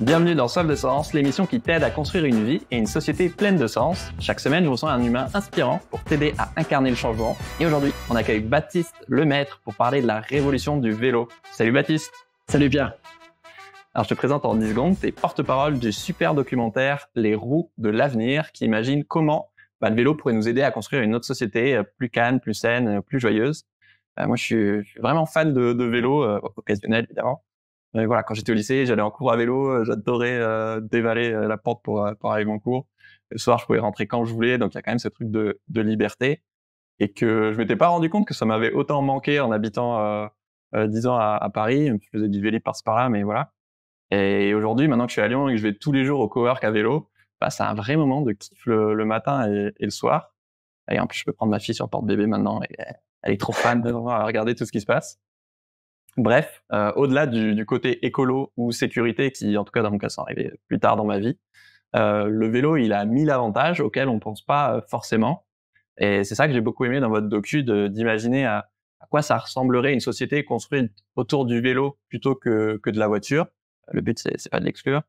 Bienvenue dans Soif de Sens, l'émission qui t'aide à construire une vie et une société pleine de sens. Chaque semaine, je reçois un humain inspirant pour t'aider à incarner le changement. Et aujourd'hui, on accueille Baptiste Lemaître pour parler de la révolution du vélo. Salut Baptiste. Salut Pierre. Alors je te présente en 10 secondes, t'es porte-parole du super documentaire Les roues de l'avenir qui imagine comment le vélo pourrait nous aider à construire une autre société plus calme, plus saine, plus joyeuse. Moi je suis vraiment fan de vélo, occasionnel évidemment. Mais voilà, quand j'étais au lycée, j'allais en cours à vélo, j'adorais dévaler la pente pour arriver en cours. Le soir, je pouvais rentrer quand je voulais, donc il y a quand même ce truc de liberté. Et que je m'étais pas rendu compte que ça m'avait autant manqué en habitant 10 ans à Paris. Je faisais du vélo par-ci par-là, mais voilà. Et aujourd'hui, maintenant que je suis à Lyon et que je vais tous les jours au cowork à vélo, c'est un vrai moment de kiff le matin et le soir. Et en plus, je peux prendre ma fille sur porte-bébé maintenant. Et elle est trop fan de regarder tout ce qui se passe. Bref, au-delà du côté écolo ou sécurité, qui en tout cas dans mon cas, c'est arrivé plus tard dans ma vie, le vélo, il a 1000 avantages auxquels on pense pas forcément. Et c'est ça que j'ai beaucoup aimé dans votre docu, d'imaginer à quoi ça ressemblerait une société construite autour du vélo plutôt que de la voiture. Le but, c'est pas de l'exclure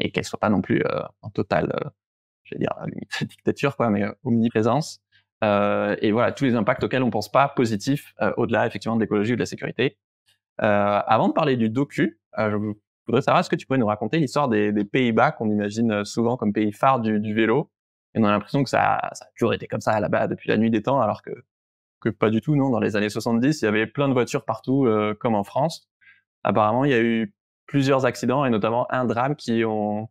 et qu'elle soit pas non plus en totale, je vais dire, limite dictature, quoi, mais omniprésence. Et voilà, tous les impacts auxquels on pense pas positifs, au-delà effectivement de l'écologie ou de la sécurité. Avant de parler du docu, je voudrais savoir, est-ce que tu pourrais nous raconter l'histoire des Pays-Bas qu'on imagine souvent comme pays phare du vélo, et on a l'impression que ça a toujours été comme ça là-bas depuis la nuit des temps, alors que pas du tout, non. Dans les années 70, il y avait plein de voitures partout, comme en France. Apparemment, il y a eu plusieurs accidents et notamment un drame qui ont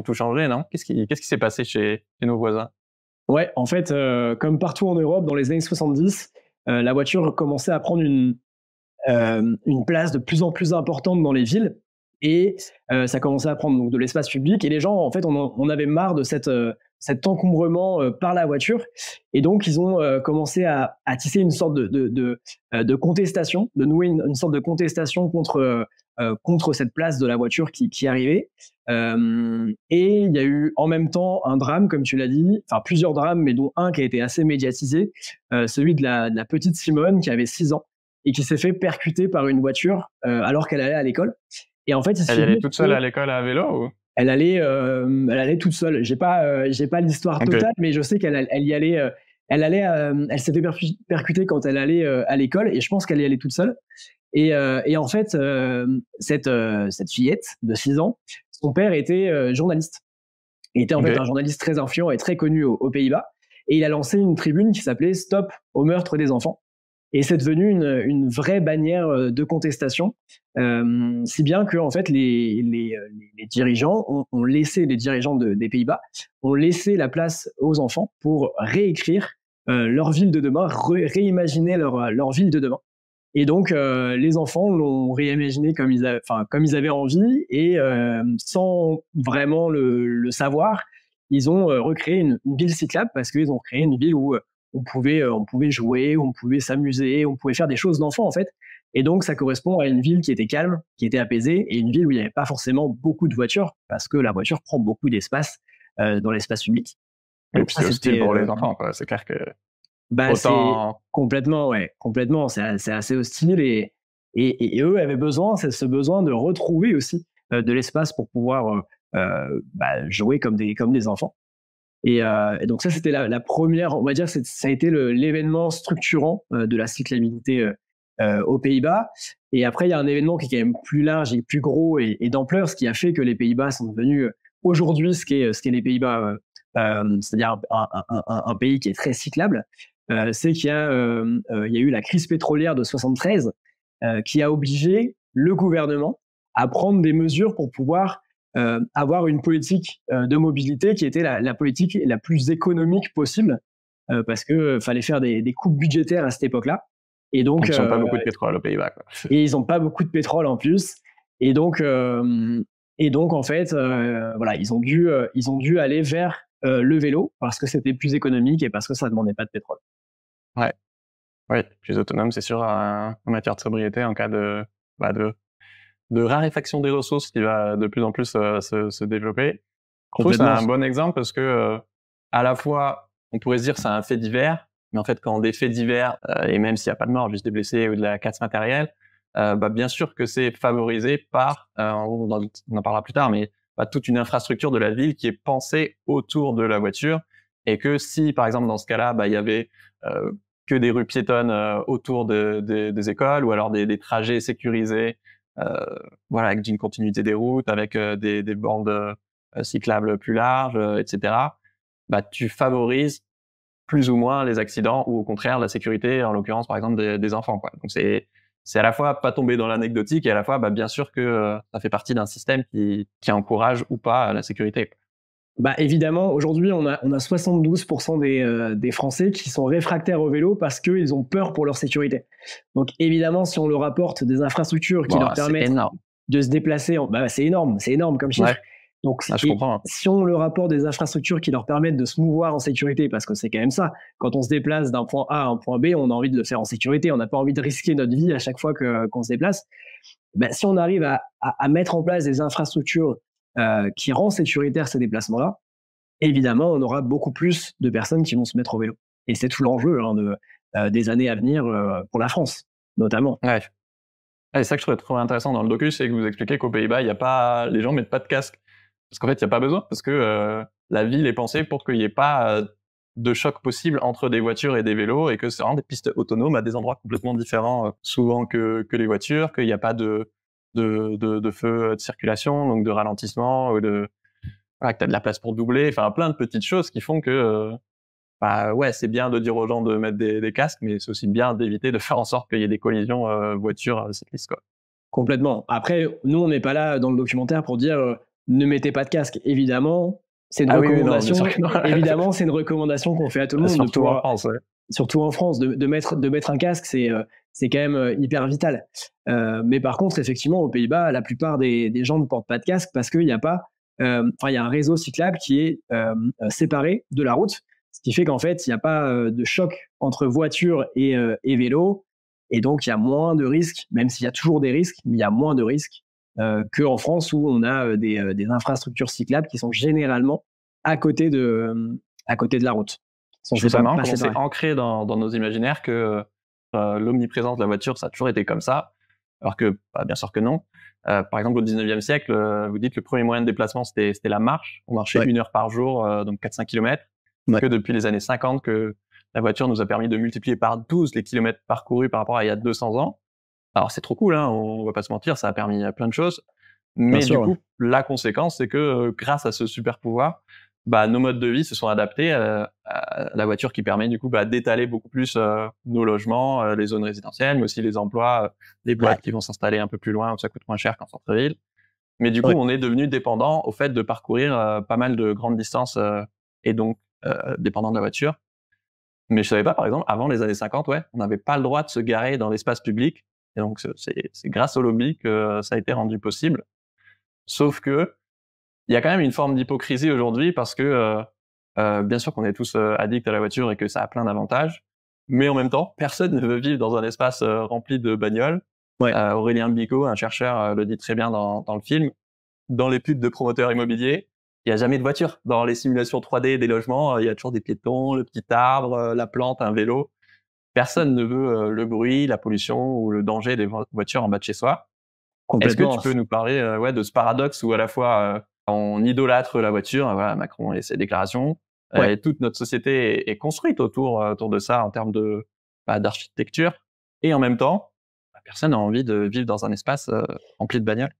tout changé, non? Qu'est-ce qui s'est passé chez nos voisins? Ouais, en fait, comme partout en Europe, dans les années 70, la voiture commençait à prendre une place de plus en plus importante dans les villes et ça commençait à prendre donc de l'espace public et les gens, en fait, on avait marre de cet encombrement par la voiture et donc ils ont commencé à tisser une sorte de contestation, de nouer une sorte de contestation contre cette place de la voiture qui arrivait. Et il y a eu en même temps un drame, comme tu l'as dit, enfin plusieurs drames, mais dont un qui a été assez médiatisé, celui de la petite Simone qui avait 6 ans et qui s'est fait percuter par une voiture alors qu'elle allait à l'école. Et en fait, elle allait toute seule à l'école à vélo ou? Elle allait toute seule. J'ai pas l'histoire totale, mais je sais qu'elle y allait. Elle s'était percutée quand elle allait à l'école, et je pense qu'elle y allait toute seule. Et en fait, cette fillette de 6 ans, son père était journaliste. Il était en fait un journaliste très influent et très connu aux Pays-Bas. Et il a lancé une tribune qui s'appelait Stop au meurtre des enfants. Et c'est devenu une vraie bannière de contestation, si bien que en fait les dirigeants ont laissé, les dirigeants des Pays-Bas ont laissé la place aux enfants pour réécrire leur ville de demain, réimaginer leur ville de demain. Et donc les enfants l'ont réimaginé comme ils avaient envie, et sans vraiment le savoir, ils ont recréé une ville cyclable, parce qu'ils ont créé une ville où on pouvait jouer, on pouvait s'amuser, on pouvait faire des choses d'enfants en fait. Et donc ça correspond à une ville qui était calme, qui était apaisée, et une ville où il n'y avait pas forcément beaucoup de voitures, parce que la voiture prend beaucoup d'espace dans l'espace public. Et puis c'est hostile pour les enfants, quoi. C'est clair que c'est complètement, c'est assez hostile, et eux avaient ce besoin de retrouver aussi de l'espace pour pouvoir jouer comme des enfants. Et donc ça, c'était la première, on va dire, ça a été l'événement structurant de la cyclabilité aux Pays-Bas. Et après, il y a un événement qui est quand même plus large et plus gros et d'ampleur, ce qui a fait que les Pays-Bas sont devenus aujourd'hui ce qu'est les Pays-Bas, c'est-à-dire un pays qui est très cyclable. C'est qu'il y a eu la crise pétrolière de 73 qui a obligé le gouvernement à prendre des mesures pour pouvoir avoir une politique de mobilité qui était la politique la plus économique possible, parce que fallait faire des coupes budgétaires à cette époque-là. Et donc ils n'ont pas beaucoup de pétrole aux Pays-Bas, quoi. Et ils n'ont pas beaucoup de pétrole en plus. Et donc en fait, voilà, ils ont dû aller vers le vélo, parce que c'était plus économique et parce que ça demandait pas de pétrole. Ouais, plus autonome, c'est sûr, en matière de sobriété, en cas de raréfaction des ressources qui va de plus en plus se développer. Je trouve que c'est un bon exemple parce que à la fois, on pourrait se dire c'est un fait divers, mais en fait, quand des faits divers, et même s'il n'y a pas de mort, juste des blessés ou de la casse matérielle, bien sûr que c'est favorisé par, on en parlera plus tard, mais toute une infrastructure de la ville qui est pensée autour de la voiture, et que si, par exemple, dans ce cas-là, il y avait que des rues piétonnes autour des écoles, ou alors des trajets sécurisés, avec une continuité des routes, avec des bandes cyclables plus larges, etc., tu favorises plus ou moins les accidents, ou au contraire la sécurité, en l'occurrence par exemple des enfants, quoi. Donc c'est à la fois pas tomber dans l'anecdotique, et à la fois bien sûr que ça fait partie d'un système qui encourage ou pas la sécurité. Évidemment, aujourd'hui, on a 72% des Français qui sont réfractaires au vélo parce qu'ils ont peur pour leur sécurité. Donc évidemment, si on leur apporte des infrastructures qui leur permettent de se déplacer, c'est énorme comme chiffre. Ouais. Donc je comprends. si on leur apporte des infrastructures qui leur permettent de se mouvoir en sécurité, parce que c'est quand même ça, quand on se déplace d'un point A à un point B, on a envie de le faire en sécurité, on n'a pas envie de risquer notre vie à chaque fois qu'on se déplace. Si on arrive à mettre en place des infrastructures qui rend sécuritaire ces déplacements-là, évidemment, on aura beaucoup plus de personnes qui vont se mettre au vélo. Et c'est tout l'enjeu des années à venir pour la France, notamment. Ouais. C'est ça que je trouvais intéressant dans le docu, c'est que vous expliquez qu'aux Pays-Bas, les gens mettent pas de casque. Parce qu'en fait, il n'y a pas besoin, parce que la ville est pensée pour qu'il n'y ait pas de choc possible entre des voitures et des vélos, et que c'est vraiment des pistes autonomes à des endroits complètement différents, souvent que les voitures, qu'il n'y a pas de feu de circulation, donc de ralentissement, ou que tu as de la place pour doubler, enfin plein de petites choses qui font que c'est bien de dire aux gens de mettre des casques, mais c'est aussi bien d'éviter de faire en sorte qu'il y ait des collisions voitures-cyclistes, quoi. Complètement. Après, nous, on n'est pas là dans le documentaire pour dire ne mettez pas de casque. Évidemment, c'est une recommandation. Évidemment, c'est une recommandation qu'on fait à tout le monde. Surtout en France, ouais. Surtout en France, de mettre un casque, c'est quand même hyper vital. Mais par contre, effectivement, aux Pays-Bas, la plupart des gens ne portent pas de casque parce qu'il n'y a pas, il y a un réseau cyclable qui est séparé de la route, ce qui fait qu'en fait, il n'y a pas de choc entre voiture et vélo, et donc il y a moins de risques, même s'il y a toujours des risques, mais il y a moins de risques qu'en France, où on a des infrastructures cyclables qui sont généralement à côté de la route. C'est marrant comment c'est ancré dans nos imaginaires que l'omniprésence de la voiture, ça a toujours été comme ça, alors que bien sûr que non. Par exemple, au 19e siècle, vous dites que le premier moyen de déplacement, c'était la marche. On marchait 1 heure par jour, donc 4-5 km. Que depuis les années 50, que la voiture nous a permis de multiplier par 12 les kilomètres parcourus par rapport à il y a 200 ans. Alors c'est trop cool, hein, on va pas se mentir, ça a permis plein de choses. Mais du coup, la conséquence, c'est que grâce à ce super pouvoir, nos modes de vie se sont adaptés à la voiture, qui permet du coup d'étaler beaucoup plus nos logements, les zones résidentielles, mais aussi les emplois, les boîtes qui vont s'installer un peu plus loin, où ça coûte moins cher qu'en centre-ville. Mais du coup, on est devenu dépendant au fait de parcourir pas mal de grandes distances, et donc dépendant de la voiture. Mais je savais pas, par exemple, avant les années 50, on n'avait pas le droit de se garer dans l'espace public. Et donc, c'est grâce au lobby que ça a été rendu possible. Sauf que il y a quand même une forme d'hypocrisie aujourd'hui, parce que bien sûr qu'on est tous addicts à la voiture et que ça a plein d'avantages, mais en même temps, personne ne veut vivre dans un espace rempli de bagnoles. Aurélien Bicot, un chercheur, le dit très bien dans le film. Dans les pubs de promoteurs immobiliers, il n'y a jamais de voiture. Dans les simulations 3D des logements, il y a toujours des piétons, le petit arbre, la plante, un vélo. Personne ne veut le bruit, la pollution ou le danger des voitures en bas de chez soi. Est-ce que tu peux nous parler de ce paradoxe où à la fois on idolâtre la voiture, Macron et ses déclarations, et toute notre société est construite autour de ça en termes d'architecture, et en même temps, personne n'a envie de vivre dans un espace rempli de bagnoles?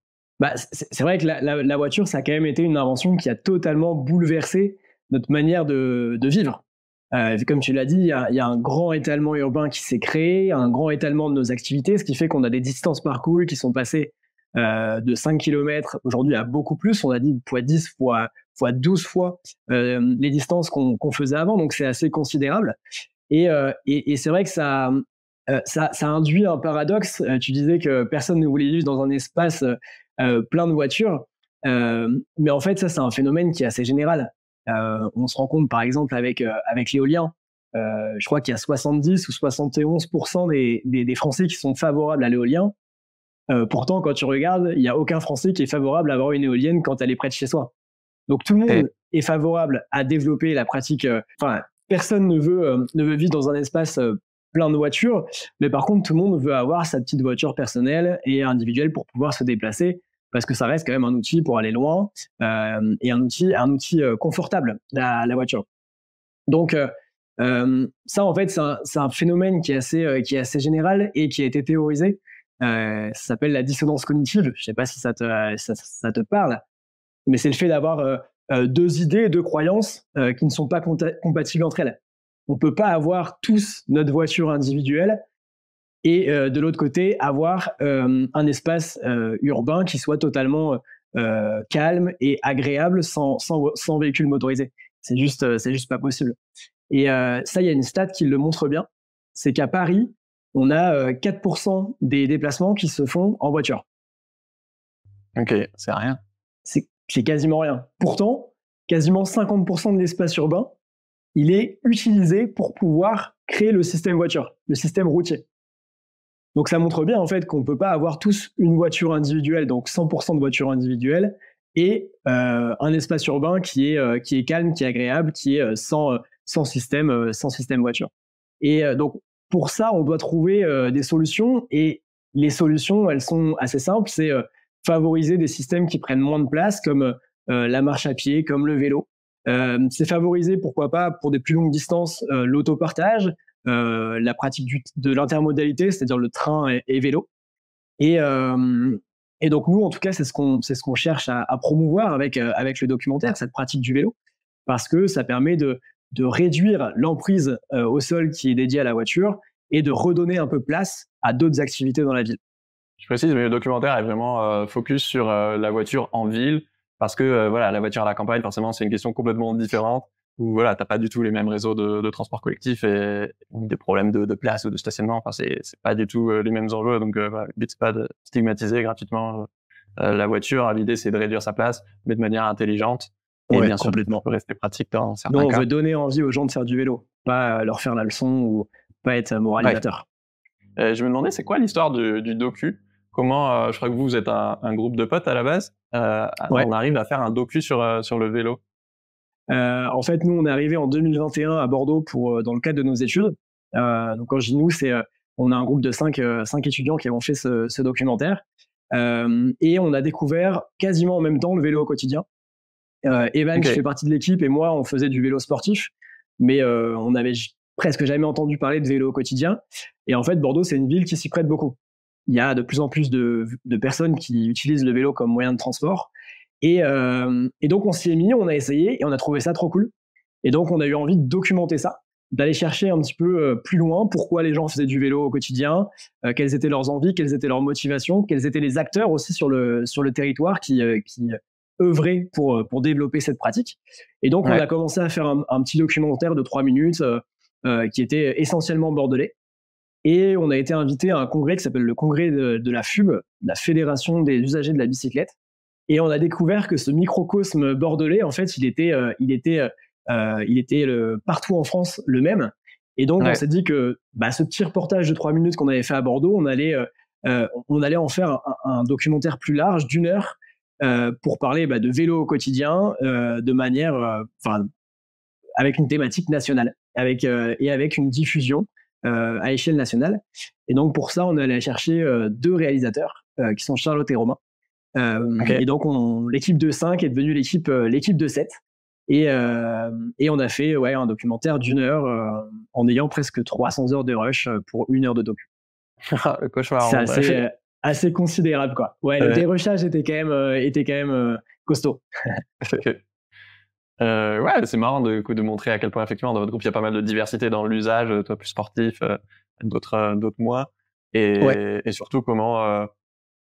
C'est vrai que la voiture, ça a quand même été une invention qui a totalement bouleversé notre manière de vivre. Comme tu l'as dit, il y a un grand étalement urbain qui s'est créé, un grand étalement de nos activités, ce qui fait qu'on a des distances parcourues qui sont passées de 5 km aujourd'hui à beaucoup plus. On a dit x10, x12 fois les distances qu'on faisait avant, donc c'est assez considérable. Et c'est vrai que ça induit un paradoxe. Tu disais que personne ne voulait vivre dans un espace plein de voitures, mais en fait ça, c'est un phénomène qui est assez général. On se rend compte par exemple avec l'éolien, je crois qu'il y a 70 ou 71% des Français qui sont favorables à l'éolien. Pourtant, quand tu regardes, il n'y a aucun Français qui est favorable à avoir une éolienne quand elle est près de chez soi. Donc tout le monde est favorable à développer la pratique. Personne ne veut vivre dans un espace plein de voitures, mais par contre tout le monde veut avoir sa petite voiture personnelle et individuelle pour pouvoir se déplacer, parce que ça reste quand même un outil pour aller loin et un outil confortable, la voiture. Donc ça, en fait, c'est un phénomène qui est assez général et qui a été théorisé. Ça s'appelle la dissonance cognitive. Je sais pas si ça te parle, mais c'est le fait d'avoir deux idées, deux croyances qui ne sont pas compatibles entre elles. On peut pas avoir tous notre voiture individuelle et de l'autre côté avoir un espace urbain qui soit totalement calme et agréable sans véhicule motorisé. C'est juste pas possible. Et ça, il y a une stat qui le montre bien, c'est qu'à Paris, on a 4% des déplacements qui se font en voiture. Ok, c'est rien. C'est quasiment rien. Pourtant, quasiment 50% de l'espace urbain, il est utilisé pour pouvoir créer le système voiture, le système routier. Donc ça montre bien en fait qu'on ne peut pas avoir tous une voiture individuelle, donc 100% de voitures individuelles, et un espace urbain qui est calme, qui est agréable, qui est sans système voiture. Et donc pour ça, on doit trouver des solutions, et les solutions, elles sont assez simples. C'est favoriser des systèmes qui prennent moins de place, comme la marche à pied, comme le vélo. C'est favoriser, pourquoi pas, pour des plus longues distances, l'autopartage, la pratique de l'intermodalité, c'est-à-dire le train et vélo. Et donc nous, en tout cas, c'est ce qu'on cherche à promouvoir avec le documentaire, cette pratique du vélo, parce que ça permet de réduire l'emprise au sol qui est dédiée à la voiture et de redonner un peu place à d'autres activités dans la ville. Je précise, mais le documentaire est vraiment focus sur la voiture en ville, parce que voilà, la voiture à la campagne, forcément, c'est une question complètement différente, où voilà, t'as pas du tout les mêmes réseaux de transport collectif et des problèmes de place ou de stationnement. Enfin, c'est pas du tout les mêmes enjeux. Donc voilà, le but c'est pas de stigmatiser gratuitement la voiture. L'idée c'est de réduire sa place, mais de manière intelligente. Et bien sûr, ça peut rester pratique dans certains cas. On veut donner envie aux gens de faire du vélo, pas leur faire la leçon ou pas être moralisateur. Ouais. Je me demandais, c'est quoi l'histoire du docu? Comment, je crois que vous êtes un groupe de potes à la base, on arrive à faire un docu sur le vélo? En fait, nous, on est arrivé en 2021 à Bordeaux dans le cadre de nos études. Donc, quand je dis nous, on a un groupe de 5 étudiants qui ont fait ce documentaire. Et on a découvert quasiment en même temps le vélo au quotidien. Evan, qui fait partie de l'équipe, et moi, on faisait du vélo sportif, mais on n'avait presque jamais entendu parler de vélo au quotidien. Et en fait, Bordeaux, c'est une ville qui s'y prête beaucoup. Il y a de plus en plus de personnes qui utilisent le vélo comme moyen de transport. Et donc, on s'y est mis, on a essayé, et on a trouvé ça trop cool. Et donc, on a eu envie de documenter ça, d'aller chercher un petit peu plus loin pourquoi les gens faisaient du vélo au quotidien, quelles étaient leurs envies, quelles étaient leurs motivations, quels étaient les acteurs aussi sur le territoire qui œuvraient pour développer cette pratique. Et donc, on a commencé à faire un petit documentaire de 3 minutes qui était essentiellement bordelais. Et on a été invité à un congrès qui s'appelle le congrès de la FUB, la Fédération des usagers de la bicyclette. Et on a découvert que ce microcosme bordelais, en fait, il était partout en France le même. Et donc, on s'est dit que ce petit reportage de 3 minutes qu'on avait fait à Bordeaux, on allait en faire un documentaire plus large d'1 heure pour parler de vélo au quotidien de manière, avec une thématique nationale, avec une diffusion à échelle nationale. Et donc, pour ça, on allait chercher 2 réalisateurs qui sont Charlotte et Romain. Et donc, l'équipe de 5 est devenue l'équipe de 7. Et on a fait un documentaire d'1 heure en ayant presque 300 heures de rush pour 1 heure de docu. Le cauchemar. C'est assez considérable, quoi. Le dérushage était quand même costaud. C'est marrant de montrer à quel point effectivement dans votre groupe il y a pas mal de diversité dans l'usage, toi plus sportif, d'autres moins, et surtout comment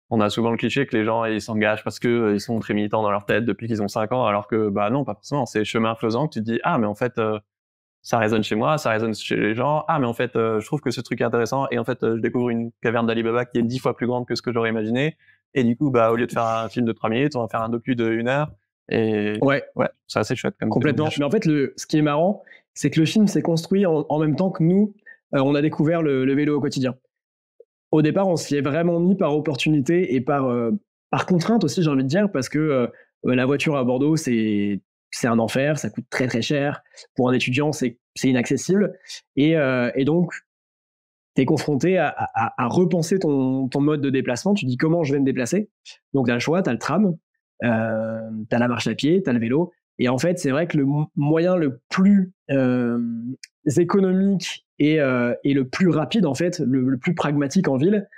on a souvent le cliché que les gens ils s'engagent parce que ils sont très militants dans leur tête depuis qu'ils ont 5 ans, alors que non, pas forcément. C'est chemin faisant que tu te dis mais en fait ça résonne chez moi, ça résonne chez les gens. Mais en fait je trouve que ce truc est intéressant, et en fait je découvre une caverne d'Alibaba qui est 10 fois plus grande que ce que j'aurais imaginé, et du coup au lieu de faire un film de 3 minutes, on va faire un docu de 1 heure. Et c'est assez chouette comme complètement. Mais en fait, ce qui est marrant, c'est que le film s'est construit en même temps que nous, on a découvert le vélo au quotidien. Au départ, on s'y est vraiment mis par opportunité et par contrainte aussi, j'ai envie de dire, parce que la voiture à Bordeaux, c'est un enfer, ça coûte très très cher. Pour un étudiant, c'est inaccessible. Et donc, tu es confronté à repenser ton mode de déplacement. Tu dis comment je vais me déplacer. Donc, tu as le choix, tu as le tram, tu as la marche à pied, tu as le vélo. Et en fait, c'est vrai que le moyen le plus économique et le plus rapide, en fait, le plus pragmatique en ville,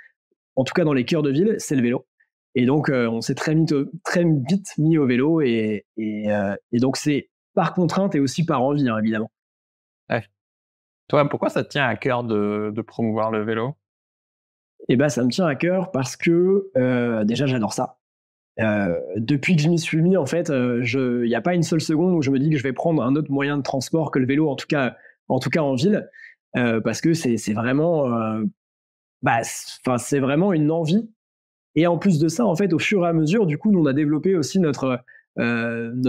en tout cas dans les cœurs de ville, c'est le vélo. Et donc, on s'est très vite mis au vélo. Et donc, c'est par contrainte et aussi par envie, hein, évidemment. Ouais. Toi, pourquoi ça te tient à cœur de promouvoir le vélo? Et ben, ça me tient à cœur parce que déjà, j'adore ça. Depuis que je m'y suis mis, en fait, il n'y a pas une seule seconde où je me dis que je vais prendre un autre moyen de transport que le vélo, en tout cas en ville, parce que c'est vraiment, c'est vraiment une envie. Et en plus de ça, en fait, au fur et à mesure, du coup, nous, on a développé aussi notre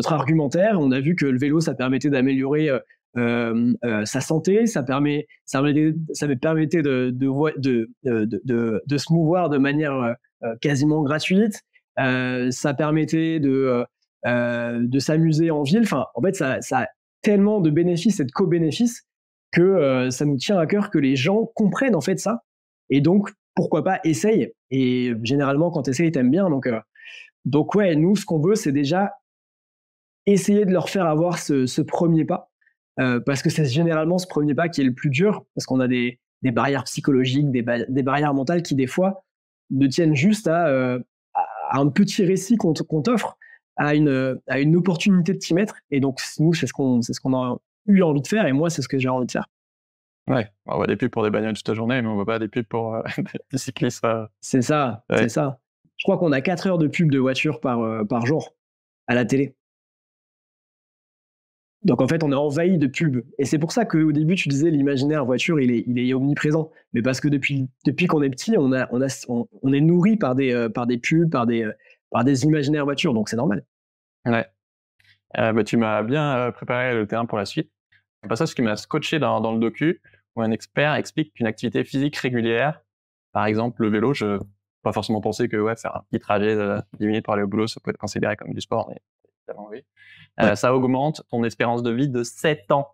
argumentaire. On a vu que le vélo, ça permettait d'améliorer sa santé, ça permettait de se mouvoir de manière quasiment gratuite. Ça permettait de s'amuser en ville. Enfin, en fait, ça a tellement de bénéfices et de co-bénéfices que ça nous tient à cœur que les gens comprennent en fait ça. Et donc, pourquoi pas, essaye. Et généralement, quand tu essayes, t'aimes bien. Donc ouais, nous, ce qu'on veut, c'est déjà essayer de leur faire avoir ce premier pas. Parce que c'est généralement ce premier pas qui est le plus dur, parce qu'on a des barrières psychologiques, des barrières mentales qui, des fois, ne tiennent juste à un petit récit qu'on t'offre, à une opportunité de t'y mettre. Et donc, nous, c'est ce qu'on a eu envie de faire. Et moi, c'est ce que j'ai envie de faire. Ouais, on voit des pubs pour des bagnoles toute la journée, mais on voit pas des pubs pour des cyclistes. C'est ça, ouais. C'est ça. Je crois qu'on a 4 heures de pub de voiture par jour à la télé. Donc en fait, on est envahi de pubs. Et c'est pour ça qu'au début, tu disais l'imaginaire voiture, il est omniprésent. Mais parce que depuis qu'on est petit, on est nourri par des pubs, par des imaginaires voitures. Donc c'est normal. Ouais. Tu m'as bien préparé le terrain pour la suite. Un passage qui m'a scotché dans le docu, où un expert explique qu'une activité physique régulière, par exemple le vélo, je pas forcément pensé que faire un petit trajet de 10 minutes pour aller au boulot, ça peut être considéré comme du sport, mais évidemment oui. Ouais. Ça augmente ton espérance de vie de 7 ans.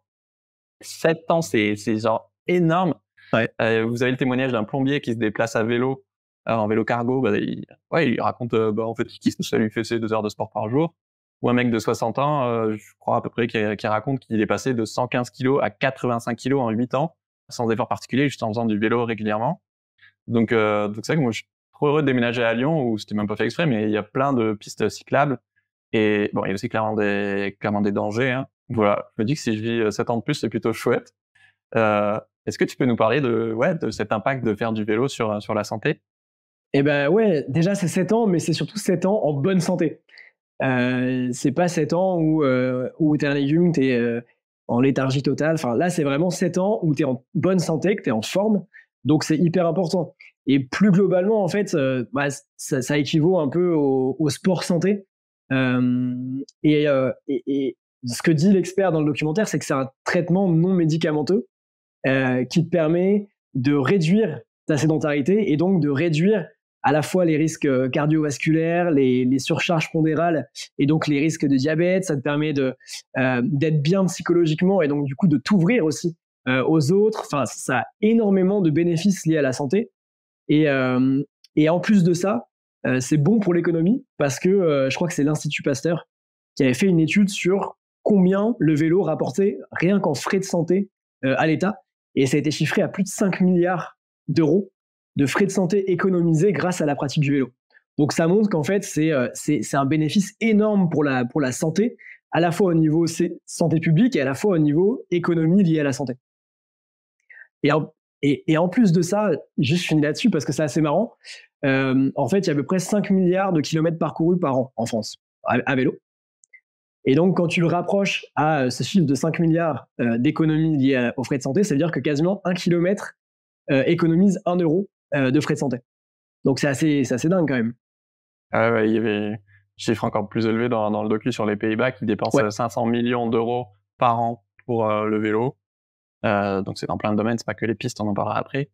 7 ans, c'est genre énorme. Ouais. Vous avez le témoignage d'un plombier qui se déplace à vélo, en vélo cargo. Il raconte en fait ça lui fait ses 2 heures de sport par jour. Ou un mec de 60 ans, je crois à peu près, qui raconte qu'il est passé de 115 kilos à 85 kilos en 8 ans, sans effort particulier, juste en faisant du vélo régulièrement. Donc c'est vrai que moi, je suis trop heureux de déménager à Lyon, où c'était même pas fait exprès, mais il y a plein de pistes cyclables. Et bon, il y a aussi clairement des dangers, hein. Voilà. Je me dis que si je vis 7 ans de plus, c'est plutôt chouette. Est-ce que tu peux nous parler de cet impact de faire du vélo sur la santé? Et ben ouais, déjà c'est 7 ans, mais c'est surtout 7 ans en bonne santé. C'est pas 7 ans où t'es un légume, t'es en léthargie totale. Enfin là, c'est vraiment 7 ans où t'es en bonne santé, que t'es en forme. Donc c'est hyper important. Et plus globalement, en fait, ça équivaut un peu au sport santé. Et ce que dit l'expert dans le documentaire, c'est que c'est un traitement non médicamenteux qui te permet de réduire ta sédentarité et donc de réduire à la fois les risques cardiovasculaires, les surcharges pondérales et donc les risques de diabète. Ça te permet d'être bien psychologiquement et donc du coup de t'ouvrir aussi aux autres. Enfin, ça a énormément de bénéfices liés à la santé. Et en plus de ça, c'est bon pour l'économie parce que je crois que c'est l'Institut Pasteur qui avait fait une étude sur combien le vélo rapportait rien qu'en frais de santé à l'État. Et ça a été chiffré à plus de 5 milliards d'euros de frais de santé économisés grâce à la pratique du vélo. Donc ça montre qu'en fait, c'est un bénéfice énorme pour la santé, à la fois au niveau santé publique et à la fois au niveau économie liée à la santé. Et en plus de ça, juste je finis là-dessus parce que c'est assez marrant, en fait, il y a à peu près 5 milliards de kilomètres parcourus par an en France, à vélo. Et donc, quand tu le rapproches à ce chiffre de 5 milliards d'économies liées aux frais de santé, ça veut dire que quasiment 1 kilomètre économise 1 euro de frais de santé. Donc, c'est assez dingue quand même. Ah ouais, il y avait un chiffre encore plus élevé dans le docu sur les Pays-Bas qui dépensent 500 millions d'euros par an pour le vélo. Donc c'est dans plein de domaines, c'est pas que les pistes, on en parlera après.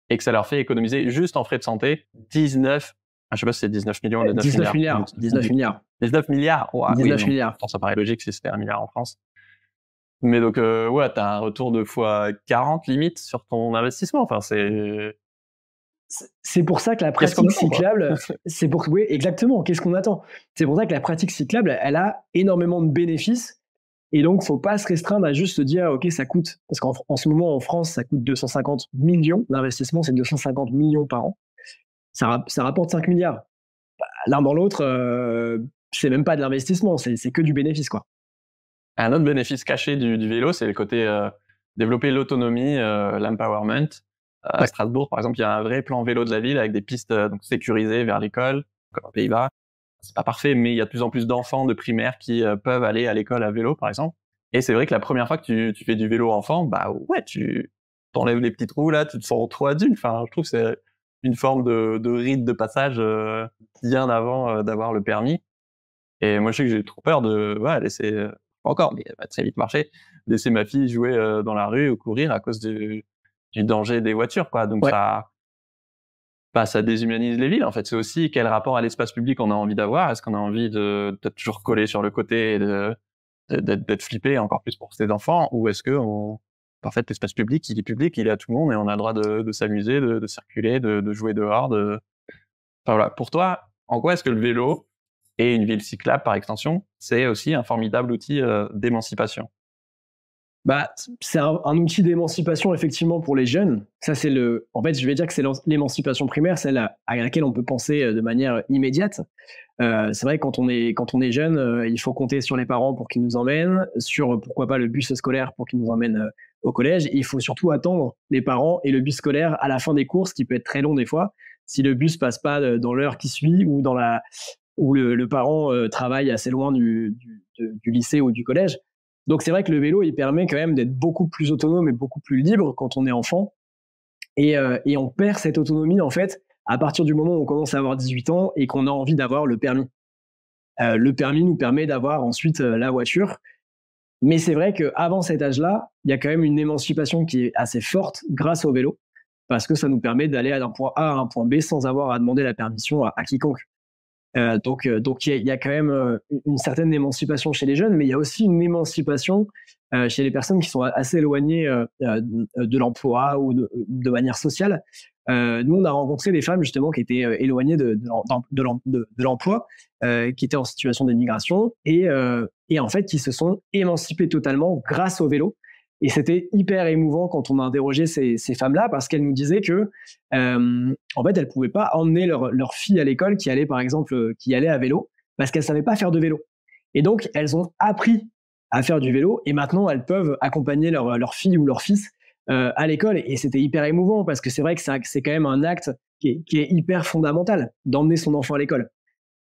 Et que ça leur fait économiser juste en frais de santé 19, je sais pas si c'est 19 millions ou 19 milliards. 19 milliards. 19 milliards. Wow, 19 milliards. Ça paraît logique si c'était 1 milliard en France. Mais donc, ouais, t'as un retour de fois 40 limite sur ton investissement. Enfin, C'est pour ça que la qu'est-ce qu'on pratique attend, quoi? cyclable, oui, exactement. Qu'est-ce qu'on attend? C'est pour ça que la pratique cyclable, elle a énormément de bénéfices. Et donc, faut pas se restreindre à juste se dire, OK, ça coûte, parce qu'en ce moment, en France, ça coûte 250 millions. L'investissement, c'est 250 millions par an. Ça rapporte 5 milliards. L'un dans l'autre, c'est même pas de l'investissement, c'est que du bénéfice, quoi. Un autre bénéfice caché du vélo, c'est le côté développer l'autonomie, l'empowerment. À Ouais. Strasbourg, par exemple, il y a un vrai plan vélo de la ville avec des pistes donc sécurisées vers l'école, comme aux Pays-Bas. C'est pas parfait, mais il y a de plus en plus d'enfants de primaire qui peuvent aller à l'école à vélo, par exemple. Et c'est vrai que la première fois que tu fais du vélo enfant, bah ouais, tu t'enlèves les petites roues là, tu te sens trop adulte. Enfin, je trouve que c'est une forme de rite de passage bien avant d'avoir le permis. Et moi, je sais que j'ai trop peur de laisser, pas encore, mais elle va très vite marcher, laisser ma fille jouer dans la rue ou courir à cause du danger des voitures, quoi. Donc Ouais. ça déshumanise les villes, en fait. C'est aussi quel rapport à l'espace public on a envie d'avoir. Est-ce qu'on a envie d'être toujours collé sur le côté et d'être flippé encore plus pour ses enfants, ou est-ce que en fait, l'espace public, il est à tout le monde et on a le droit de s'amuser, de circuler, de jouer dehors, enfin voilà. Pour toi, en quoi est-ce que le vélo et une ville cyclable, par extension, c'est aussi un formidable outil d'émancipation? Bah, c'est un outil d'émancipation effectivement pour les jeunes. Ça, en fait, je vais dire que c'est l'émancipation primaire, celle à laquelle on peut penser de manière immédiate. C'est vrai que quand on est jeune, il faut compter sur les parents pour qu'ils nous emmènent, sur pourquoi pas le bus scolaire pour qu'ils nous emmène au collège. Et il faut surtout attendre les parents et le bus scolaire à la fin des cours, ce qui peut être très long des fois. Si le bus passe pas dans l'heure qui suit ou où le parent travaille assez loin du lycée ou du collège. Donc c'est vrai que le vélo, il permet quand même d'être beaucoup plus autonome et beaucoup plus libre quand on est enfant. Et on perd cette autonomie, en fait, à partir du moment où on commence à avoir 18 ans et qu'on a envie d'avoir le permis. Le permis nous permet d'avoir ensuite la voiture. Mais c'est vrai qu'avant cet âge-là, il y a quand même une émancipation qui est assez forte grâce au vélo, parce que ça nous permet d'aller d'un point A à un point B sans avoir à demander la permission à quiconque. Donc il y a quand même une certaine émancipation chez les jeunes, mais il y a aussi une émancipation chez les personnes qui sont assez éloignées de l'emploi ou de manière sociale. Nous, on a rencontré des femmes justement qui étaient éloignées de l'emploi, qui étaient en situation d'émigration et en fait qui se sont émancipées totalement grâce au vélo. Et c'était hyper émouvant quand on a interrogé ces femmes-là parce qu'elles nous disaient que en fait, elles pouvaient pas emmener leur fille à l'école qui allait, par exemple, qui allait à vélo parce qu'elles savaient pas faire de vélo. Et donc, elles ont appris à faire du vélo et maintenant, elles peuvent accompagner leur fille ou leur fils à l'école. Et c'était hyper émouvant parce que c'est vrai que c'est quand même un acte qui est hyper fondamental d'emmener son enfant à l'école.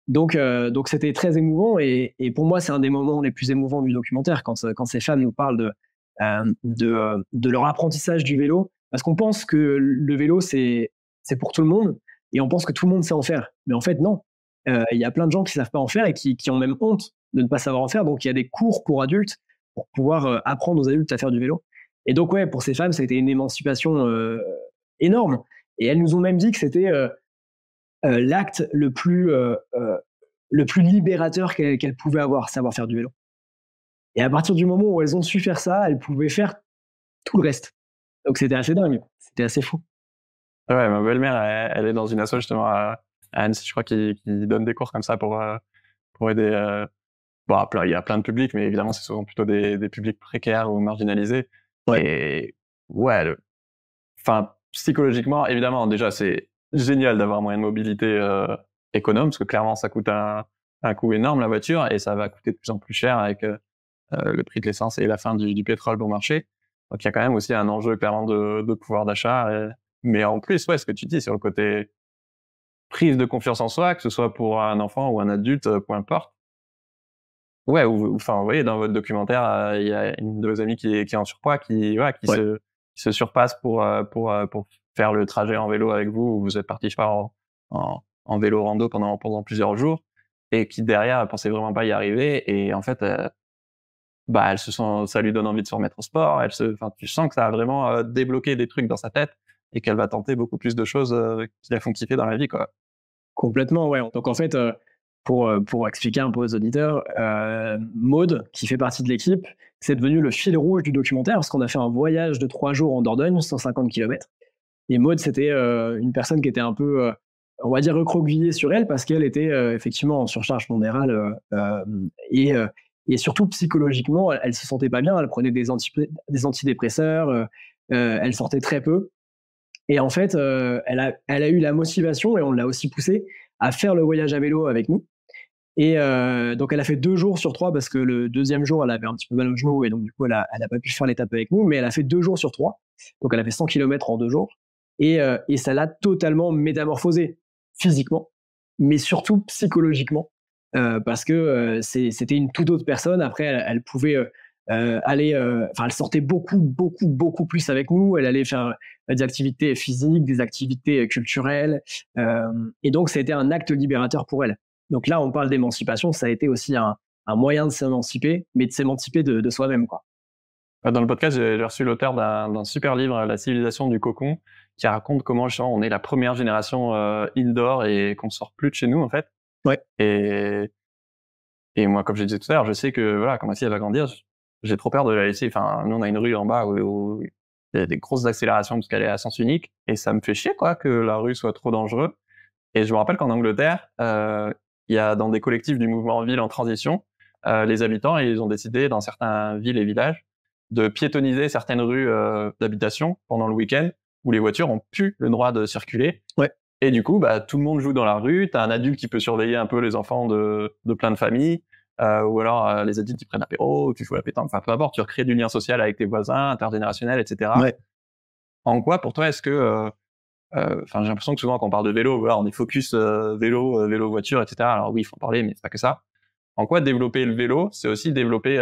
Donc c'était très émouvant et pour moi, c'est un des moments les plus émouvants du documentaire quand ces femmes nous parlent de leur apprentissage du vélo parce qu'on pense que le vélo, c'est pour tout le monde et on pense que tout le monde sait en faire. Mais en fait, non. Il y a plein de gens qui savent pas en faire et qui ont même honte de ne pas savoir en faire. Donc, il y a des cours pour adultes pour pouvoir apprendre aux adultes à faire du vélo. Et donc, ouais, pour ces femmes, ça a été une émancipation énorme. Et elles nous ont même dit que c'était l'acte le plus libérateur qu'elles pouvaient avoir, savoir faire du vélo. Et à partir du moment où elles ont su faire ça, elles pouvaient faire tout le reste. Donc c'était assez dingue, c'était assez fou. Ouais, ma belle-mère, elle est dans une asso justement à Annecy, je crois, qui donne des cours comme ça pour aider. Bon, il y a plein de publics, mais évidemment, c'est souvent plutôt des publics précaires ou marginalisés. Ouais, Et ouais, enfin, psychologiquement, évidemment, déjà, c'est génial d'avoir un moyen de mobilité économe, parce que clairement, ça coûte un coût énorme, la voiture, et ça va coûter de plus en plus cher avec le prix de l'essence et la fin du pétrole bon marché. Donc, il y a quand même aussi un enjeu clairement de pouvoir d'achat. Mais en plus, ouais, ce que tu dis sur le côté prise de confiance en soi, que ce soit pour un enfant ou un adulte, peu importe. Ouais, enfin, vous voyez, dans votre documentaire, il y a une de vos amies qui est en surpoids, ouais, qui se surpasse pour faire le trajet en vélo avec vous. Vous êtes partis, je sais pas, en vélo rando pendant plusieurs jours, et qui derrière, elle pensait vraiment pas y arriver. Et en fait, bah, ça lui donne envie de se remettre au sport. Enfin, tu sens que ça a vraiment débloqué des trucs dans sa tête et qu'elle va tenter beaucoup plus de choses qui la font kiffer dans la vie, quoi. complètement, ouais. Donc en fait, pour expliquer un peu aux auditeurs, Maud, qui fait partie de l'équipe, c'est devenu le fil rouge du documentaire parce qu'on a fait un voyage de 3 jours en Dordogne, 150 km. Et Maud, c'était une personne qui était un peu, on va dire, recroquevillée sur elle parce qu'elle était effectivement en surcharge pondérale et surtout psychologiquement, elle se sentait pas bien. Elle prenait des antidépresseurs, elle sortait très peu. Et en fait, elle a eu la motivation et on l'a aussi poussée à faire le voyage à vélo avec nous. Et donc elle a fait 2 jours sur 3 parce que le 2e jour, elle avait un petit peu mal au genou et donc du coup, elle a pas pu faire l'étape avec nous, mais elle a fait 2 jours sur 3. Donc elle a fait 100 km en 2 jours et ça l'a totalement métamorphosée physiquement, mais surtout psychologiquement, parce que, c'était une toute autre personne. Après elle pouvait, aller, enfin elle sortait beaucoup, beaucoup, beaucoup plus avec nous. Elle allait faire des activités physiques, des activités culturelles, et donc ça a été un acte libérateur pour elle. Donc là, on parle d'émancipation, ça a été aussi un moyen de s'émanciper, mais de s'émanciper de soi-même, quoi. Dans le podcast, j'ai reçu l'auteur d'un super livre, La civilisation du cocon, qui raconte comment on est la première génération indoor et qu'on sort plus de chez nous en fait. Ouais. Et moi, comme je disais tout à l'heure, je sais que voilà, quand ma fille elle va grandir, j'ai trop peur de la laisser. Enfin, nous on a une rue en bas où il y a des grosses accélérations parce qu'elle est à sens unique, et ça me fait chier quoi que la rue soit trop dangereuse. Et je me rappelle qu'en Angleterre, il y a dans des collectifs du mouvement ville en transition, les habitants ils ont décidé dans certaines villes et villages de piétoniser certaines rues d'habitation pendant le week-end où les voitures ont plus le droit de circuler. Ouais. Et du coup, bah, tout le monde joue dans la rue. T'as un adulte qui peut surveiller un peu les enfants de plein de familles, ou alors les adultes qui prennent l'apéro, tu joues à la pétanque. Enfin, peu importe, tu recrées du lien social avec tes voisins, intergénérationnel, etc. Ouais. En quoi, pour toi, est-ce que j'ai l'impression que souvent quand on parle de vélo, voilà, on est focus vélo, vélo, voiture, etc. Alors oui, il faut en parler, mais c'est pas que ça. En quoi développer le vélo, c'est aussi développer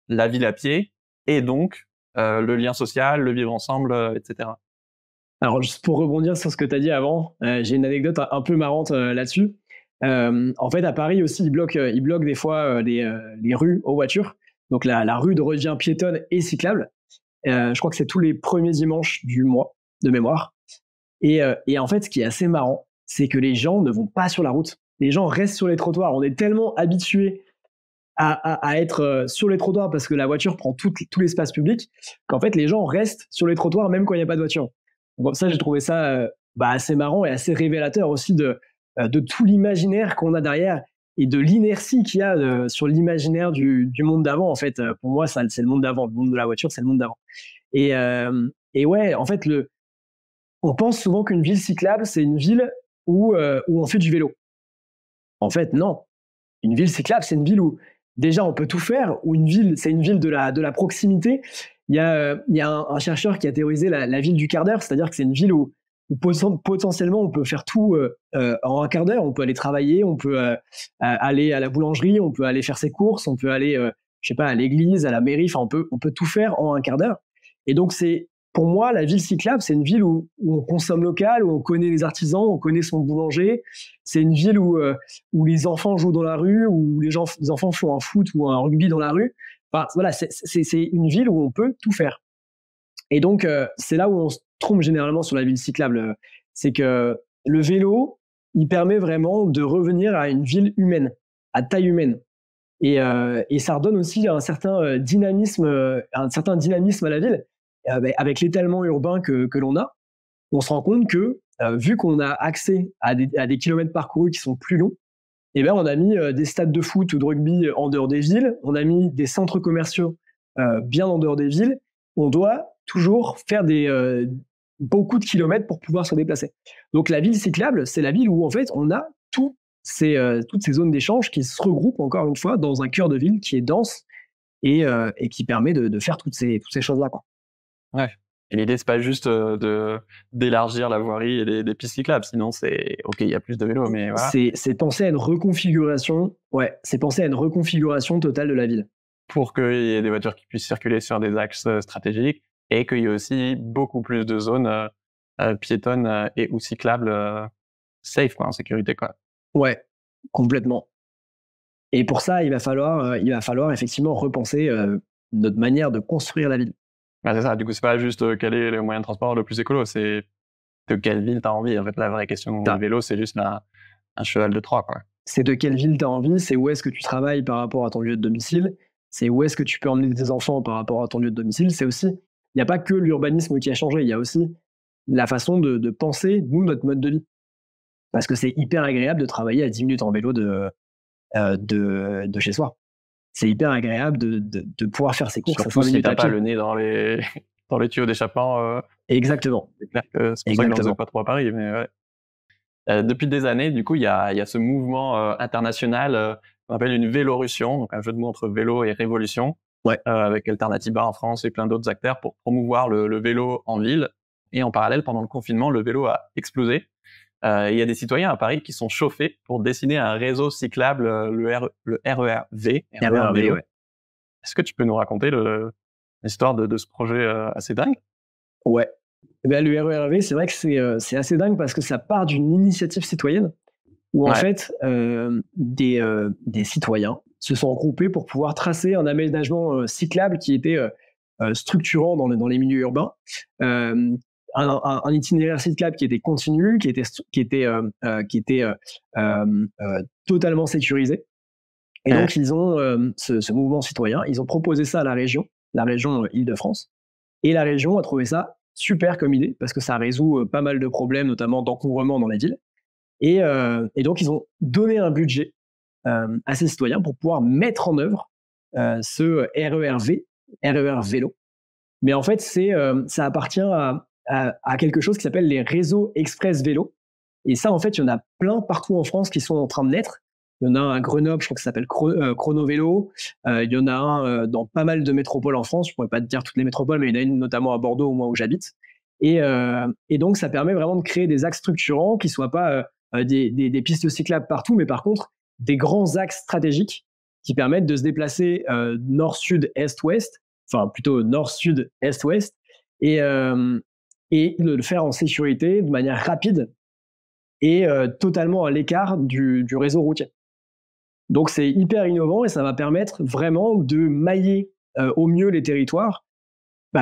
la ville à pied et donc le lien social, le vivre ensemble, etc. Alors, juste pour rebondir sur ce que tu as dit avant, j'ai une anecdote un peu marrante là-dessus. En fait, à Paris aussi, ils bloquent des fois les rues aux voitures. Donc, la rue redevient piétonne et cyclable. Je crois que c'est tous les premiers dimanches du mois, de mémoire. Et en fait, ce qui est assez marrant, c'est que les gens ne vont pas sur la route. Les gens restent sur les trottoirs. On est tellement habitués à être sur les trottoirs parce que la voiture prend tout l'espace public qu'en fait, les gens restent sur les trottoirs même quand il n'y a pas de voiture. Donc ça, j'ai trouvé ça assez marrant et assez révélateur aussi de tout l'imaginaire qu'on a derrière et de l'inertie qu'il y a sur l'imaginaire du monde d'avant. En fait, pour moi, ça, c'est le monde d'avant. Le monde de la voiture, c'est le monde d'avant. Et ouais, en fait, on pense souvent qu'une ville cyclable, c'est une ville où on fait du vélo. En fait, non. Une ville cyclable, c'est une ville où déjà on peut tout faire, où c'est une ville de la proximité. Il y a un chercheur qui a théorisé la ville du quart d'heure, c'est-à-dire que c'est une ville où potentiellement on peut faire tout en un quart d'heure. On peut aller travailler, on peut aller à la boulangerie, on peut aller faire ses courses, on peut aller, je sais pas, à l'église, à la mairie. Enfin, on peut tout faire en un quart d'heure. Et donc pour moi, la ville cyclable, c'est une ville où on consomme local, où on connaît les artisans, on connaît son boulanger. C'est une ville où les enfants jouent dans la rue, où les enfants font un foot ou un rugby dans la rue. Enfin, voilà, c'est une ville où on peut tout faire. Et donc, c'est là où on se trompe généralement sur la ville cyclable. C'est que le vélo, il permet vraiment de revenir à une ville humaine, à taille humaine. Et ça redonne aussi un certain dynamisme à la ville. Avec l'étalement urbain que l'on a, on se rend compte que vu qu'on a accès à des kilomètres parcourus qui sont plus longs, eh ben, on a mis des stades de foot ou de rugby en dehors des villes, on a mis des centres commerciaux bien en dehors des villes. On doit toujours faire beaucoup de kilomètres pour pouvoir se déplacer. Donc la ville cyclable, c'est la ville où en fait on a toutes ces zones d'échange qui se regroupent encore une fois dans un cœur de ville qui est dense et qui permet de faire toutes ces choses-là, quoi. Ouais. Et l'idée, c'est pas juste d'élargir la voirie et des pistes cyclables, sinon c'est ok, il y a plus de vélos, mais voilà. C'est penser à une reconfiguration, c'est penser à une reconfiguration totale de la ville. Pour qu'il y ait des voitures qui puissent circuler sur des axes stratégiques et qu'il y ait aussi beaucoup plus de zones piétonnes et ou cyclables safe, quoi, en sécurité, quoi. Ouais, complètement. Et pour ça, il va falloir effectivement repenser notre manière de construire la ville. Bah, c'est ça, du coup, c'est pas juste quel est le moyen de transport le plus écolo, c'est de quelle ville t'as envie. En fait, la vraie question du vélo, c'est juste un cheval de Troie, quoi. c'est de quelle ville tu as envie, c'est où est-ce que tu travailles par rapport à ton lieu de domicile, c'est où est-ce que tu peux emmener tes enfants par rapport à ton lieu de domicile. C'est aussi, il n'y a pas que l'urbanisme qui a changé, il y a aussi la façon de penser, nous, notre mode de vie. Parce que c'est hyper agréable de travailler à 10 minutes en vélo de chez soi. C'est hyper agréable de pouvoir faire ses courses. Surtout si t'as pas le nez dans les tuyaux d'échappement. Exactement. C'est clair que c'est pour ça que j'en faisais pas trop à Paris, mais ouais. Depuis des années, du coup, il y a ce mouvement international qu'on appelle une Vélorussion, donc un jeu de mots entre vélo et révolution, avec Alternativa en France et plein d'autres acteurs pour promouvoir le vélo en ville. Et en parallèle, pendant le confinement, le vélo a explosé. Il y a des citoyens à Paris qui sont chauffés pour dessiner un réseau cyclable, le RER-V. RER-V, ouais. Est-ce que tu peux nous raconter l'histoire de ce projet assez dingue? Ouais. Ben, le RER-V, c'est vrai que c'est assez dingue parce que ça part d'une initiative citoyenne où en fait des citoyens se sont regroupés pour pouvoir tracer un aménagement cyclable qui était structurant dans les milieux urbains, un itinéraire cyclable qui était continu, qui était totalement sécurisé. Et donc ils ont ce mouvement citoyen, ils ont proposé ça à la région Île-de-France, et la région a trouvé ça super comme idée parce que ça résout pas mal de problèmes, notamment d'encombrement dans la ville. Et donc, ils ont donné un budget à ces citoyens pour pouvoir mettre en œuvre ce RER-V, RER vélo. Mais en fait, ça appartient à quelque chose qui s'appelle les réseaux express vélo. Et ça, en fait, il y en a plein partout en France qui sont en train de naître. Il y en a un à Grenoble, je crois que ça s'appelle Chrono Vélo. Il y en a un dans pas mal de métropoles en France. Je ne pourrais pas te dire toutes les métropoles, mais il y en a une notamment à Bordeaux, moi où j'habite. Et donc, ça permet vraiment de créer des axes structurants qui ne soient pas des pistes cyclables partout, mais par contre, des grands axes stratégiques qui permettent de se déplacer nord-sud, est-ouest, enfin plutôt nord-sud, est-ouest, et de le faire en sécurité, de manière rapide et totalement à l'écart du réseau routier. Donc c'est hyper innovant et ça va permettre vraiment de mailler au mieux les territoires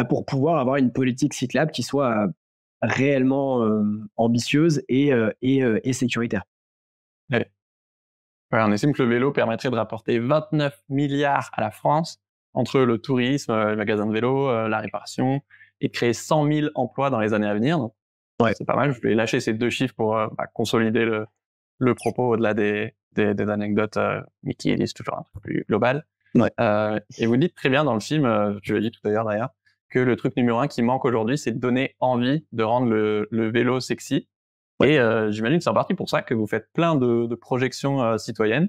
pour pouvoir avoir une politique cyclable qui soit réellement ambitieuse et sécuritaire. Ouais. Ouais, on estime que le vélo permettrait de rapporter 29 milliards à la France entre le tourisme, les magasins de vélo, la réparation, et de créer 100 000 emplois dans les années à venir. Donc, c'est pas mal. Je vais lâcher ces 2 chiffres pour consolider le propos au-delà des anecdotes, mais qui élisent toujours un truc plus global. Et vous dites très bien dans le film, je l'ai dit tout à l'heure d'ailleurs, que le truc numéro 1 qui manque aujourd'hui, c'est de donner envie de rendre le vélo sexy. Et j'imagine que c'est en partie pour ça que vous faites plein de projections citoyennes.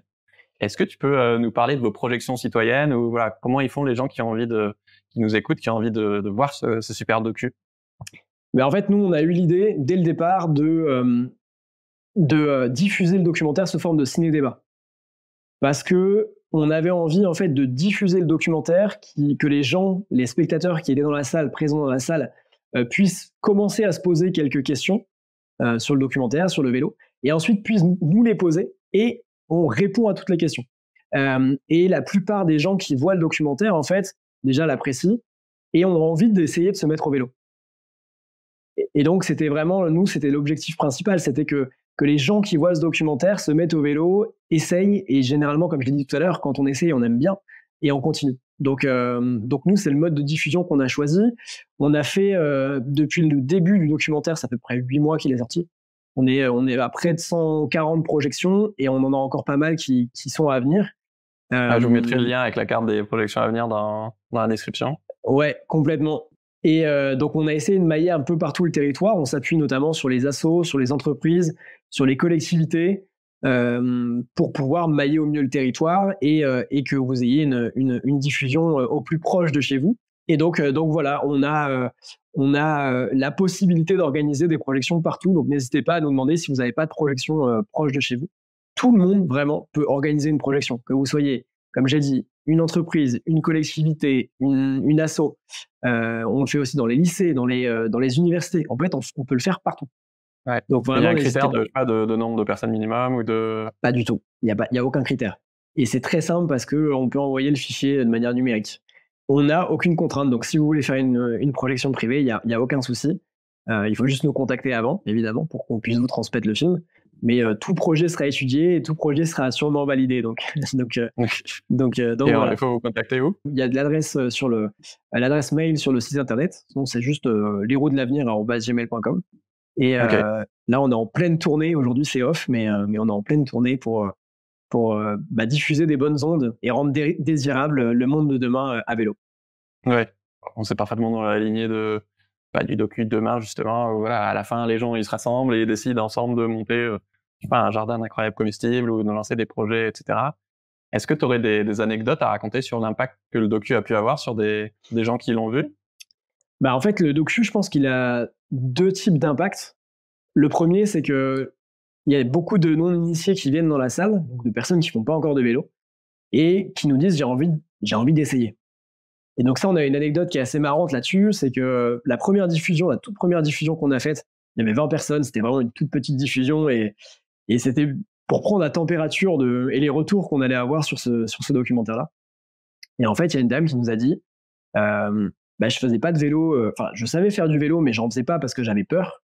Est-ce que tu peux nous parler de vos projections citoyennes, ou voilà, comment ils font les gens qui nous écoutent, qui ont envie de voir ce super docu? Mais en fait, nous, on a eu l'idée dès le départ de diffuser le documentaire sous forme de ciné-débat. Parce que on avait envie en fait de diffuser le documentaire, que les gens, les spectateurs qui étaient dans la salle, présents dans la salle, puissent commencer à se poser quelques questions sur le documentaire, sur le vélo, et ensuite puissent nous les poser, et on répond à toutes les questions. Et la plupart des gens qui voient le documentaire, en fait, déjà l'apprécient et ont envie d'essayer de se mettre au vélo. Et donc, c'était vraiment, nous, c'était l'objectif principal, c'était que les gens qui voient ce documentaire se mettent au vélo, essayent, et généralement, comme je l'ai dit tout à l'heure, quand on essaye, on aime bien, et on continue. Donc nous, c'est le mode de diffusion qu'on a choisi. On a fait, depuis le début du documentaire, ça fait à peu près 8 mois qu'il est sorti. On est à près de 140 projections, et on en a encore pas mal qui sont à venir. Je vous mettrai le lien avec la carte des projections à venir dans la description. Ouais, complètement. Et donc, on a essayé de mailler un peu partout le territoire. On s'appuie notamment sur les assos, sur les entreprises, sur les collectivités, pour pouvoir mailler au mieux le territoire et que vous ayez une diffusion au plus proche de chez vous. Et donc voilà, on a la possibilité d'organiser des projections partout. Donc, n'hésitez pas à nous demander si vous n'avez pas de projection proche de chez vous. Tout le monde, vraiment, peut organiser une projection. Que vous soyez, comme j'ai dit, une entreprise, une collectivité, une asso. On le fait aussi dans les lycées, dans les universités. En fait, on peut le faire partout. Ouais. Donc, vraiment, il y a un critère de nombre de personnes minimum ou de... Pas du tout. Il n'y a aucun critère. Et c'est très simple parce qu'on peut envoyer le fichier de manière numérique. On n'a aucune contrainte. Donc, si vous voulez faire une projection privée, il n'y a aucun souci. Il faut juste nous contacter avant, évidemment, pour qu'on puisse vous transmettre le film. mais tout projet sera étudié et tout projet sera sûrement validé. Donc Et voilà. il faut vous contacter où? Il y a de l'adresse l'adresse mail sur le site internet. Sinon, c'est juste l'héros-de-l'avenir@gmail.com. Et là, on est en pleine tournée. Aujourd'hui, c'est off, mais on est en pleine tournée pour diffuser des bonnes ondes et rendre désirable le monde de demain à vélo. Ouais, on s'est parfaitement dans la lignée du docu de demain, justement, où voilà, à la fin, les gens ils se rassemblent et ils décident ensemble de monter je sais pas, un jardin d'incroyables comestibles ou de lancer des projets, etc. Est-ce que tu aurais des anecdotes à raconter sur l'impact que le docu a pu avoir sur des gens qui l'ont vu? En fait, le docu, je pense qu'il a 2 types d'impact. Le premier, c'est que il y a beaucoup de non-initiés qui viennent dans la salle, donc de personnes qui font pas encore de vélo et qui nous disent: «J'ai envie d'essayer». Et donc ça, on a une anecdote qui est assez marrante là-dessus, c'est que la toute première diffusion qu'on a faite, il y avait 20 personnes, c'était vraiment une toute petite diffusion et c'était pour prendre la température et les retours qu'on allait avoir sur ce documentaire-là. Et en fait, il y a une dame qui nous a dit, je faisais pas de vélo, je savais faire du vélo, mais j'en faisais pas parce que j'avais peur.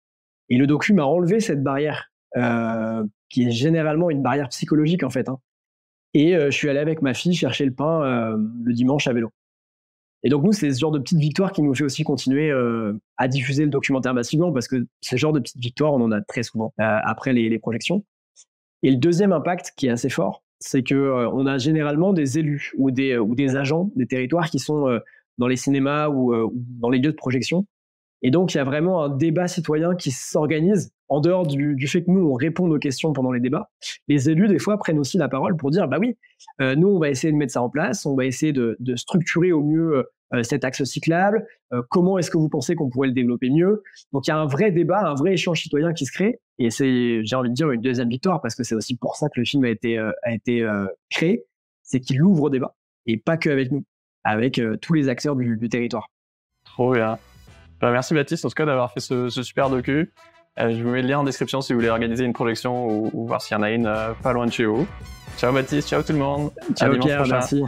Et le docu m'a enlevé cette barrière, qui est généralement une barrière psychologique en fait, hein. Et je suis allé avec ma fille chercher le pain le dimanche à vélo. Et donc nous, c'est ce genre de petite victoire qui nous fait aussi continuer à diffuser le documentaire massivement, parce que ce genre de petites victoires, on en a très souvent après les projections. Et le deuxième impact qui est assez fort, c'est que on a généralement des élus ou des agents des territoires qui sont dans les cinémas ou dans les lieux de projection. Et donc, il y a vraiment un débat citoyen qui s'organise en dehors du fait que nous, on répond aux questions pendant les débats. Les élus, des fois, prennent aussi la parole pour dire, nous, on va essayer de mettre ça en place, on va essayer de structurer au mieux cet axe cyclable, comment est-ce que vous pensez qu'on pourrait le développer mieux? Donc, il y a un vrai débat, un vrai échange citoyen qui se crée, et c'est, j'ai envie de dire, une deuxième victoire, parce que c'est aussi pour ça que le film a été créé, c'est qu'il ouvre au débat, et pas qu'avec nous, avec tous les acteurs du territoire. Trop bien. Merci Baptiste, en tout cas, d'avoir fait ce super docu. Je vous mets le lien en description si vous voulez organiser une projection ou voir s'il y en a une pas loin de chez vous. Ciao Baptiste, ciao tout le monde. Ciao Pierre, merci.